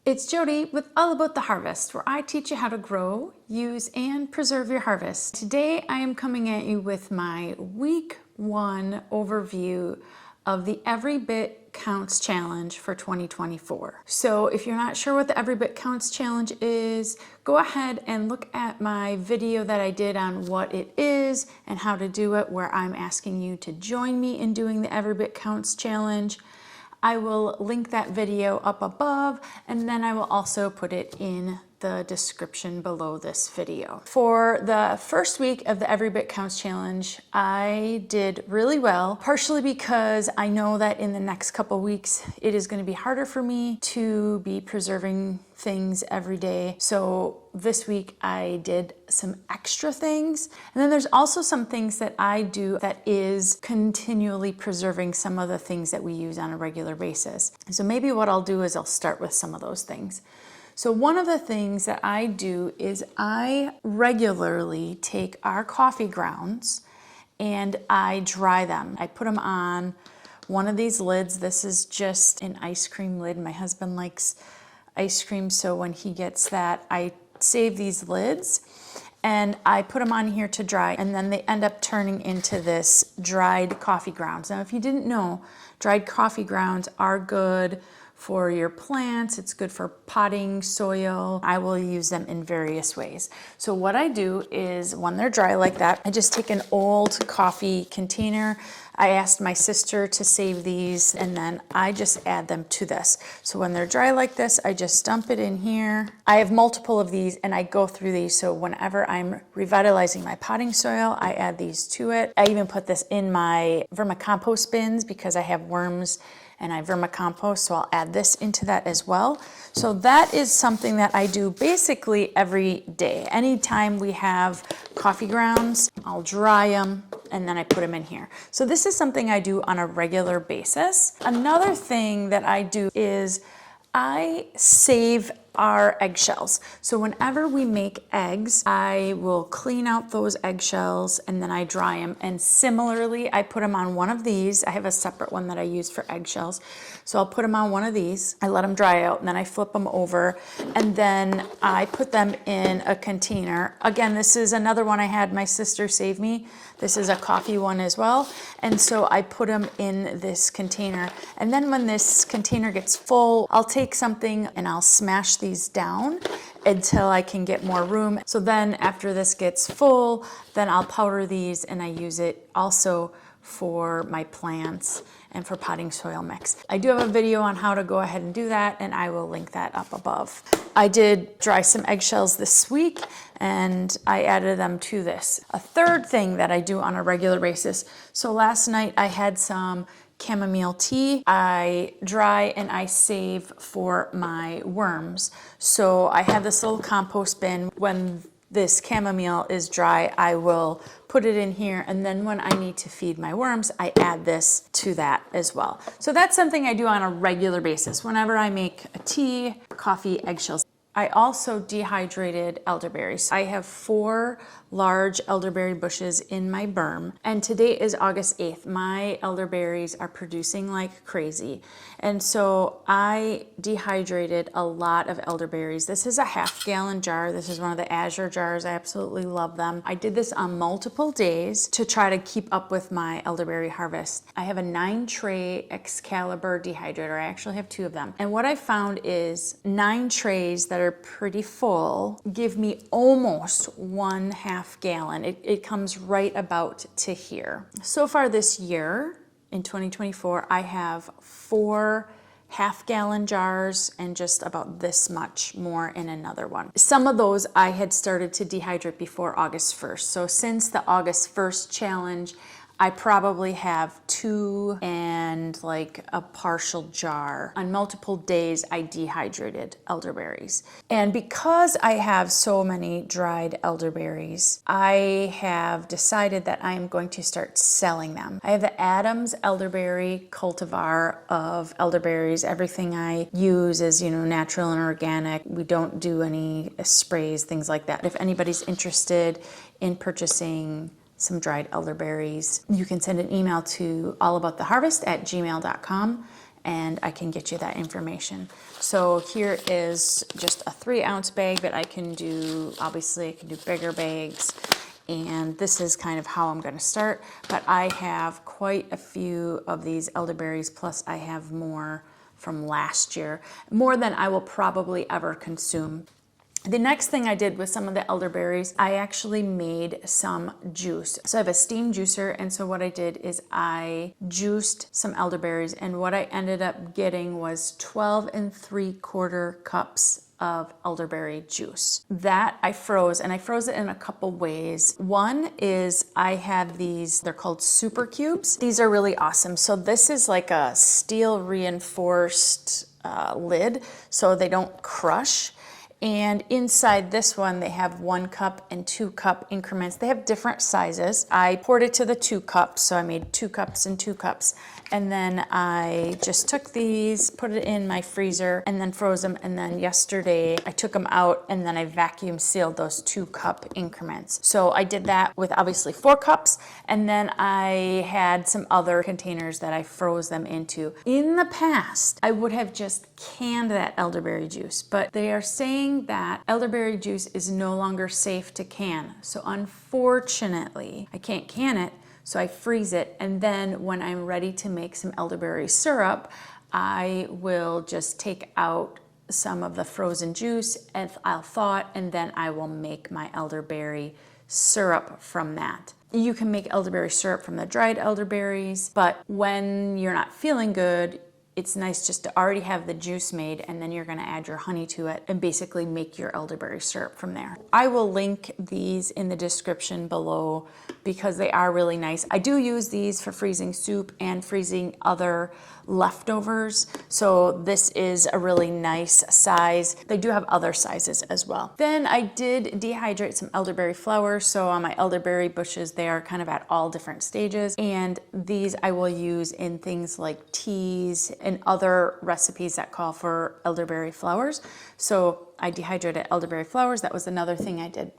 It's Jody with All About the Harvest, where I teach you how to grow, use, and preserve your harvest. Today I am coming at you with my week 1 overview of the Every Bit Counts Challenge for 2024. So if you're not sure what the Every Bit Counts Challenge is, go ahead and look at my video that I did on what it is and how to do it, where I'm asking you to join me in doing the Every Bit Counts Challenge. I will link that video up above, and then I will also put it in the description below this video. For the first week of the Every Bit Counts Challenge, I did really well, partially because I know that in the next couple weeks, it is going to be harder for me to be preserving things every day. So this week I did some extra things. And then there's also some things that I do that is continually preserving some of the things that we use on a regular basis. So maybe what I'll do is I'll start with some of those things. So one of the things that I do is I regularly take our coffee grounds and I dry them. I put them on one of these lids. This is just an ice cream lid. My husband likes ice cream, so when he gets that, I save these lids and I put them on here to dry, and then they end up turning into this dried coffee grounds. Now, if you didn't know, dried coffee grounds are good for your plants. It's good for potting soil. I will use them in various ways. So what I do is when they're dry like that, I just take an old coffee container. I asked my sister to save these, and then I just add them to this. So when they're dry like this, I just dump it in here. I have multiple of these and I go through these. So whenever I'm revitalizing my potting soil, I add these to it. I even put this in my vermicompost bins because I have worms and I vermicompost, so I'll add this into that as well. So that is something that I do basically every day. Anytime we have coffee grounds, I'll dry them and then I put them in here. So this is something I do on a regular basis. Another thing that I do is I save our eggshells. So whenever we make eggs, I will clean out those eggshells and then I dry them. And similarly, I put them on one of these. I have a separate one that I use for eggshells. So I'll put them on one of these. I let them dry out and then I flip them over and then I put them in a container. Again, this is another one I had my sister save me. This is a coffee one as well. And so I put them in this container. And then when this container gets full, I'll take something and I'll smash these down until I can get more room. So then after this gets full, then I'll powder these and I use it also for my plants and for potting soil mix. I do have a video on how to go ahead and do that, and I will link that up above. I did dry some eggshells this week and I added them to this. A third thing that I do on a regular basis. So last night I had some chamomile tea. I dry and I save for my worms. So I have this little compost bin. When this chamomile is dry, I will put it in here, and then when I need to feed my worms, I add this to that as well. So that's something I do on a regular basis whenever I make a tea, coffee, eggshells. I also dehydrated elderberries. I have 4 large elderberry bushes in my berm, and today is August 8th. My elderberries are producing like crazy, and so I dehydrated a lot of elderberries. This is a half-gallon jar. This is one of the Azure jars. I absolutely love them. I did this on multiple days to try to keep up with my elderberry harvest. I have a 9-tray Excalibur dehydrator. I actually have 2 of them, and what I found is 9 trays that are pretty full give me almost 1/2 gallon. It comes right about to here. So far this year, in 2024, I have 4 half-gallon jars and just about this much more in another one. Some of those I had started to dehydrate before August 1st. So since the August 1st challenge, I probably have 2 and like a partial jar. On multiple days, I dehydrated elderberries. And because I have so many dried elderberries, I have decided that I am going to start selling them. I have the Adams elderberry cultivar of elderberries. Everything I use is, natural and organic. We don't do any sprays, things like that. If anybody's interested in purchasing some dried elderberries, you can send an email to allabouttheharvest@gmail.com and I can get you that information. So here is just a 3-ounce bag, but I can do, obviously I can do bigger bags. And this is kind of how I'm going to start, but I have quite a few of these elderberries, plus I have more from last year, more than I will probably ever consume. The next thing I did with some of the elderberries, I actually made some juice. So I have a steam juicer, and so what I did is I juiced some elderberries, and what I ended up getting was 12 3/4 cups of elderberry juice. That I froze, and I froze it in a couple ways. One is I have these, they're called super cubes. These are really awesome. So this is like a steel reinforced lid, so they don't crush. And inside this one, they have 1 cup and 2 cup increments. They have different sizes. I poured it to the 2 cups, so I made 2 cups and 2 cups. And then I just took these, put it in my freezer, and then froze them. And then yesterday, I took them out, and then I vacuum sealed those 2 cup increments. So I did that with obviously 4 cups, and then I had some other containers that I froze them into. In the past, I would have just canned that elderberry juice, but they are saying that elderberry juice is no longer safe to can. So unfortunately, I can't can it, so I freeze it, and then when I'm ready to make some elderberry syrup, I will just take out some of the frozen juice and I'll thaw it, and then I will make my elderberry syrup from that. You can make elderberry syrup from the dried elderberries, but when you're not feeling good, it's nice just to already have the juice made, and then you're going to add your honey to it and basically make your elderberry syrup from there. I will link these in the description below because they are really nice. I do use these for freezing soup and freezing other leftovers, so this is a really nice size. They do have other sizes as well. Then I did dehydrate some elderberry flowers, so on my elderberry bushes they are kind of at all different stages, and these I will use in things like teas and other recipes that call for elderberry flowers. So I dehydrated elderberry flowers. That was another thing I did.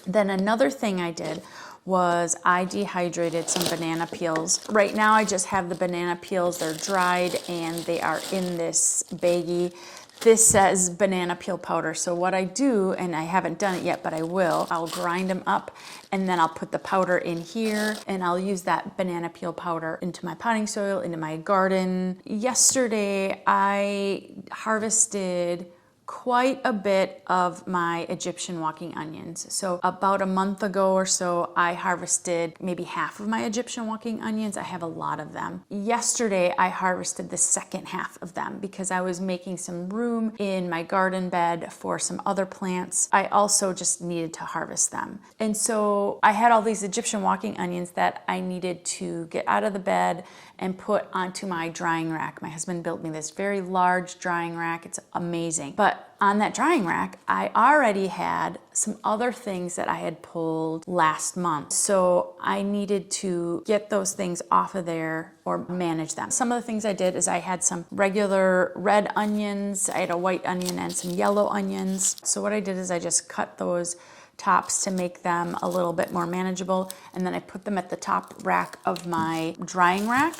Then another thing I did was I dehydrated some banana peels. Right now I just have the banana peels. They're dried and they are in this baggie. This says banana peel powder. So what I do, and I haven't done it yet, but I will, I'll grind them up and then I'll put the powder in here, and I'll use that banana peel powder into my potting soil, into my garden. Yesterday I harvested quite a bit of my Egyptian walking onions. So about a month ago or so, I harvested maybe half of my Egyptian walking onions. I have a lot of them. Yesterday, I harvested the second half of them because I was making some room in my garden bed for some other plants. I also just needed to harvest them. And so I had all these Egyptian walking onions that I needed to get out of the bed and put onto my drying rack. My husband built me this very large drying rack. It's amazing. But on that drying rack, I already had some other things that I had pulled last month. So I needed to get those things off of there or manage them. Some of the things I did is I had some regular red onions, I had a white onion and some yellow onions. So what I did is I just cut those tops to make them a little bit more manageable, and then I put them at the top rack of my drying rack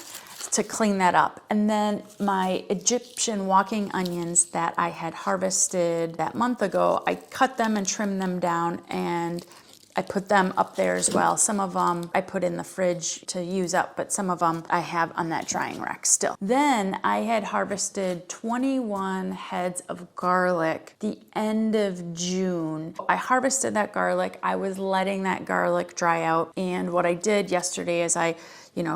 to clean that up. And then my Egyptian walking onions that I had harvested that month ago, I cut them and trimmed them down, and I put them up there as well. Some of them I put in the fridge to use up, but some of them I have on that drying rack still. Then I had harvested 21 heads of garlic the end of June. I harvested that garlic. I was letting that garlic dry out. And what I did yesterday is I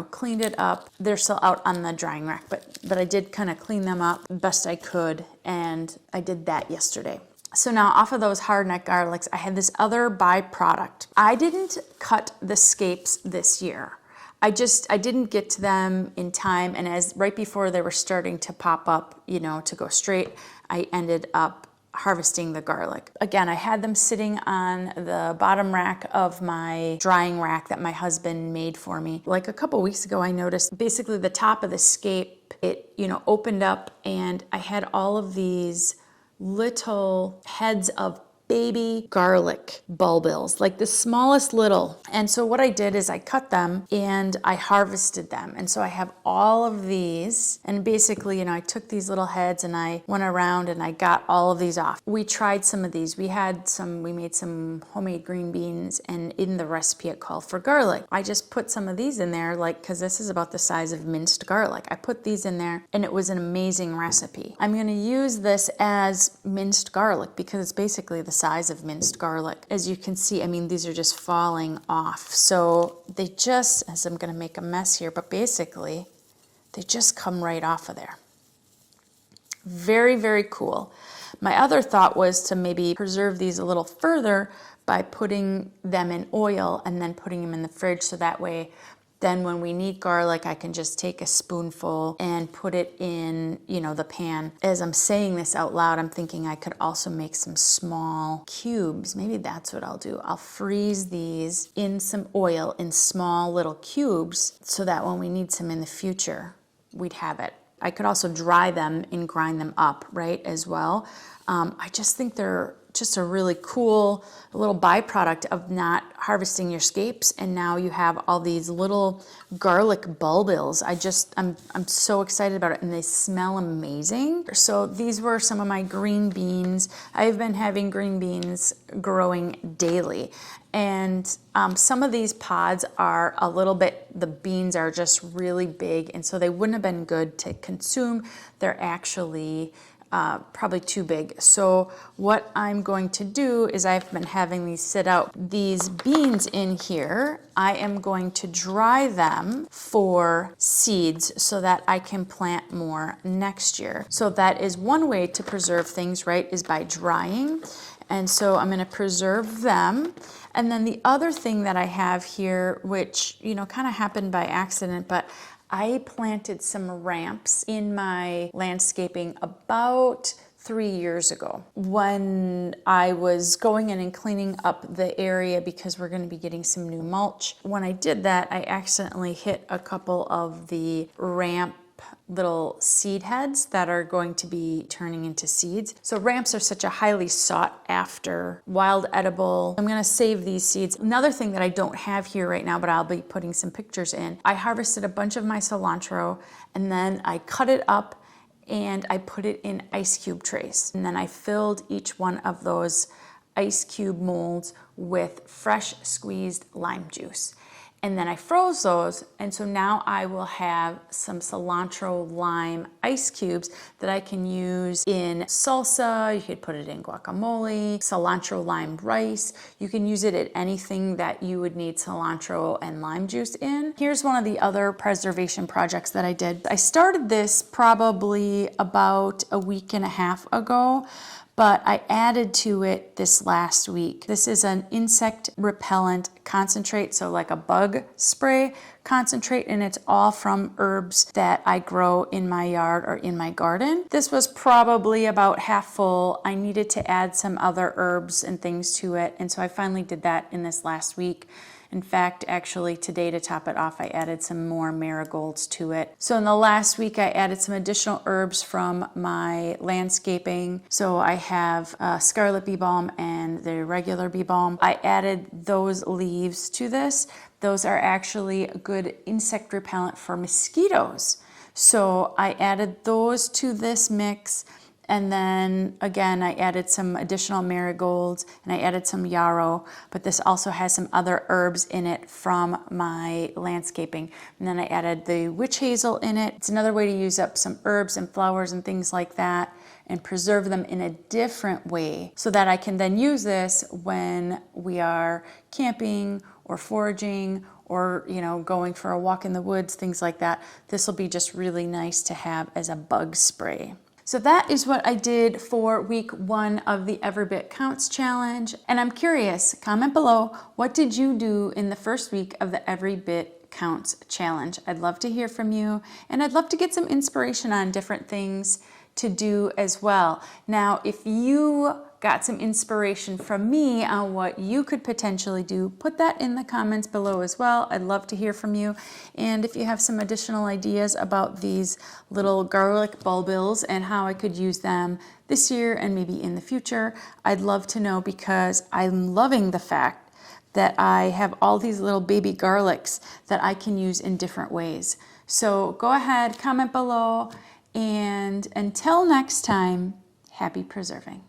cleaned it up. They're still out on the drying rack, but I did kind of clean them up best I could. And I did that yesterday. So now off of those hardneck garlics, I had this other byproduct. I didn't cut the scapes this year. I didn't get to them in time, and as right before they were starting to pop up, to go straight, I ended up harvesting the garlic. Again, I had them sitting on the bottom rack of my drying rack that my husband made for me. Like a couple weeks ago, I noticed basically the top of the scape, it opened up, and I had all of these little heads of baby garlic bulbils, like the smallest little. And so what I did is I cut them and I harvested them. And so I have all of these, and basically, I took these little heads and I went around and I got all of these off. We tried some of these. We made some homemade green beans, and in the recipe it called for garlic. I just put some of these in there, because this is about the size of minced garlic. I put these in there and it was an amazing recipe. I'm gonna use this as minced garlic because it's basically the size of minced garlic. As you can see, these are just falling off. So they just, as I'm gonna make a mess here, but basically they just come right off of there. Very, very cool. My other thought was to maybe preserve these a little further by putting them in oil and then putting them in the fridge, so that way then when we need garlic, I can just take a spoonful and put it in, the pan. As I'm saying this out loud, I'm thinking I could also make some small cubes. Maybe that's what I'll do. I'll freeze these in some oil in small little cubes so that when we need some in the future, we'd have it. I could also dry them and grind them up, right, as well. I just think they're just a really cool little byproduct of not harvesting your scapes, and now you have all these little garlic bulbils. I'm so excited about it, and they smell amazing. So these were some of my green beans. I've been having green beans growing daily, and some of these pods are the beans are just really big, and so they wouldn't have been good to consume. They're actually probably too big. So what I'm going to do is, I've been having these sit out. These beans in here, I am going to dry them for seeds so that I can plant more next year. So that is one way to preserve things, right, is by drying. And so I'm going to preserve them. And then the other thing that I have here, which, kind of happened by accident, but I planted some ramps in my landscaping about 3 years ago when I was going in and cleaning up the area because we're going to be getting some new mulch. When I did that, I accidentally hit a couple of the ramp little seed heads that are going to be turning into seeds. So ramps are such a highly sought after wild edible. I'm going to save these seeds. Another thing that I don't have here right now, but I'll be putting some pictures in, I harvested a bunch of my cilantro and then I cut it up and I put it in ice cube trays. And then I filled each one of those ice cube molds with fresh squeezed lime juice. And then I froze those, and so now I will have some cilantro lime ice cubes that I can use in salsa. You could put it in guacamole, cilantro lime rice. You can use it at anything that you would need cilantro and lime juice in. Here's one of the other preservation projects that I did. I started this probably about a week and a half ago, but I added to it this last week. This is an insect repellent concentrate, so like a bug spray concentrate, and it's all from herbs that I grow in my yard or in my garden. This was probably about half full. I needed to add some other herbs and things to it, and so I finally did that in this last week. In fact, actually today, to top it off, I added some more marigolds to it. So in the last week, I added some additional herbs from my landscaping. So I have scarlet bee balm and the regular bee balm. I added those leaves to this. Those are actually a good insect repellent for mosquitoes. So I added those to this mix. And then again, I added some additional marigolds and I added some yarrow, but this also has some other herbs in it from my landscaping. And then I added the witch hazel in it. It's another way to use up some herbs and flowers and things like that and preserve them in a different way so that I can then use this when we are camping or foraging or, going for a walk in the woods, things like that. This will be just really nice to have as a bug spray. So that is what I did for week 1 of the Every Bit Counts challenge. And I'm curious, comment below, what did you do in the first week of the Every Bit Counts challenge? I'd love to hear from you, and I'd love to get some inspiration on different things to do as well. Now, if you got some inspiration from me on what you could potentially do, put that in the comments below as well. I'd love to hear from you. And if you have some additional ideas about these little garlic bulbils and how I could use them this year and maybe in the future, I'd love to know, because I'm loving the fact that I have all these little baby garlics that I can use in different ways. So go ahead, comment below, and until next time, happy preserving.